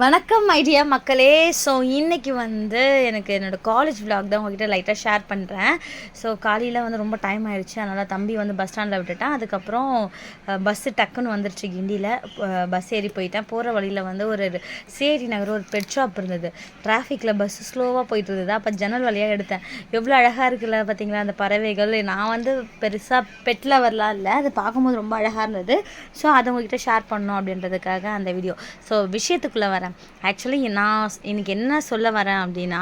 வணக்கம் ஐடியா மக்களே. ஸோ இன்றைக்கி வந்து எனக்கு என்னோடய காலேஜ் விலாக் தான் உங்ககிட்ட லைட்டாக ஷேர் பண்ணுறேன். ஸோ காலையில் வந்து ரொம்ப டைம் ஆகிடுச்சு, அதனால் தம்பி வந்து பஸ் ஸ்டாண்டில் விட்டுட்டேன். அதுக்கப்புறம் பஸ்ஸு டக்குன்னு வந்துருச்சு கிண்டியில். பஸ் ஏறி போயிட்டேன். போகிற வழியில் வந்து ஒரு சேரி நகர் ஒரு பெட் ஷாப் இருந்தது. டிராஃபிக்கில் பஸ்ஸு ஸ்லோவாக போயிட்டு இருந்தது. அப்போ ஜன்னல் வழியாக எடுத்தேன். எவ்வளோ அழகாக இருக்குல்ல பார்த்தீங்களா அந்த பறவைகள். நான் வந்து பெருசாக பெட் லவர்லாம் இல்லை, அது பார்க்கும்போது ரொம்ப அழகாக இருந்தது. ஸோ அதை உங்ககிட்ட ஷேர் பண்ணணும் அப்படின்றதுக்காக அந்த வீடியோ. ஸோ விஷயத்துக்குள்ளே வரேன். ஆக்சுவலி நான் இன்னைக்கு என்ன சொல்ல வரேன் அப்படின்னா,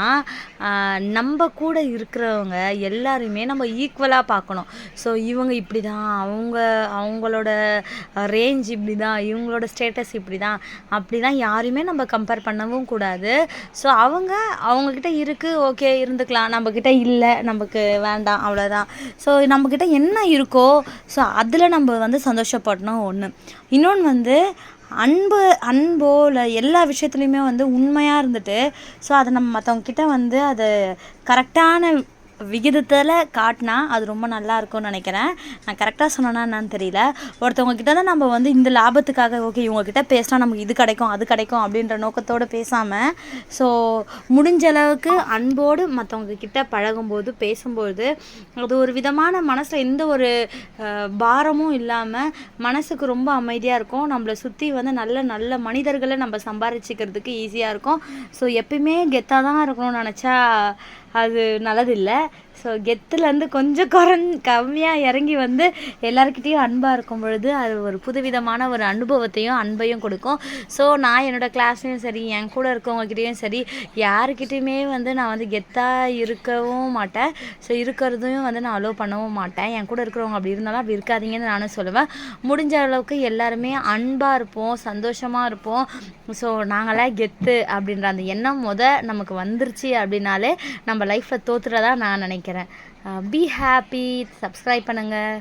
நம்ம கூட இருக்கிறவங்க எல்லாருமே நம்ம ஈக்குவலாக பார்க்கணும். ஸோ இவங்க இப்படி தான், அவங்களோட ரேஞ்ச் இப்படி தான், இவங்களோட ஸ்டேட்டஸ் இப்படி தான், அப்படி தான் யாரையுமே நம்ம கம்பேர் பண்ணவும் கூடாது. ஸோ அவங்கக்கிட்ட இருக்குது, ஓகே இருந்துக்கலாம், நம்மக்கிட்ட இல்லை, நமக்கு வேண்டாம், அவ்வளோதான். ஸோ நம்மக்கிட்ட என்ன இருக்கோ ஸோ அதில் நம்ம வந்து சந்தோஷப்படணும் ஒன்று. இன்னொன்று வந்து அன்போல எல்லா விஷயத்துலையுமே வந்து உண்மையாக இருந்துட்டு, ஸோ அதை நம்ம மற்றவங்கக்கிட்ட வந்து அதை கரெக்டான விகிதத்தில் காட்டினா அது ரொம்ப நல்லா இருக்கும்னு நினைக்கிறேன். நான் கரெக்டாக சொன்னேன்னா என்னன்னு தெரியல. ஒருத்தவங்கக்கிட்ட தான் நம்ம வந்து இந்த லாபத்துக்காக ஓகே இவங்கக்கிட்ட பேசினா நமக்கு இது கிடைக்கும் அது கிடைக்கும் அப்படின்ற நோக்கத்தோடு பேசாமல், ஸோ முடிஞ்ச அளவுக்கு அன்போடு மற்றவங்கக்கிட்ட பழகும்போது பேசும்போது அது ஒரு விதமான மனசில் எந்த ஒரு பாரமும் இல்லாமல் மனசுக்கு ரொம்ப அமைதியாக இருக்கும். நம்மளை சுற்றி வந்து நல்ல நல்ல மனிதர்களை நம்ம சம்பாதிச்சிக்கிறதுக்கு ஈஸியாக இருக்கும். ஸோ எப்பயுமே கெத்தாக தான் இருக்கணும்னு நினச்சா அது நல்லதில்லை. ஸோ கெத்துலேருந்து கொஞ்சம் கம்மியாக இறங்கி வந்து எல்லாருக்கிட்டேயும் அன்பாக இருக்கும் பொழுது அது ஒரு புதுவிதமான ஒரு அனுபவத்தையும் அன்பையும் கொடுக்கும். ஸோ நான் என்னோடய கிளாஸ்லேயும் சரி, என் கூட இருக்கவங்கக்கிட்டேயும் சரி, யாருக்கிட்டையுமே வந்து நான் வந்து கெத்தாக இருக்கவும் மாட்டேன். ஸோ இருக்கிறதையும் வந்து நான் அலோவ் பண்ணவும் மாட்டேன். என் கூட இருக்கிறவங்க அப்படி இருந்தாலும் அப்படி இருக்காதீங்கன்னு நானும் சொல்லுவேன். முடிஞ்ச அளவுக்கு எல்லாருமே அன்பாக இருப்போம், சந்தோஷமாக இருப்போம். ஸோ நாங்களாம் கெத்து அப்படின்ற அந்த எண்ணம் நமக்கு வந்துருச்சு அப்படின்னாலே நம்ம லைஃப்பில் தோத்துறதா நான் நினைக்கிறேன். Be happy. சப்ஸ்கிரைப் பண்ணுங்கள்.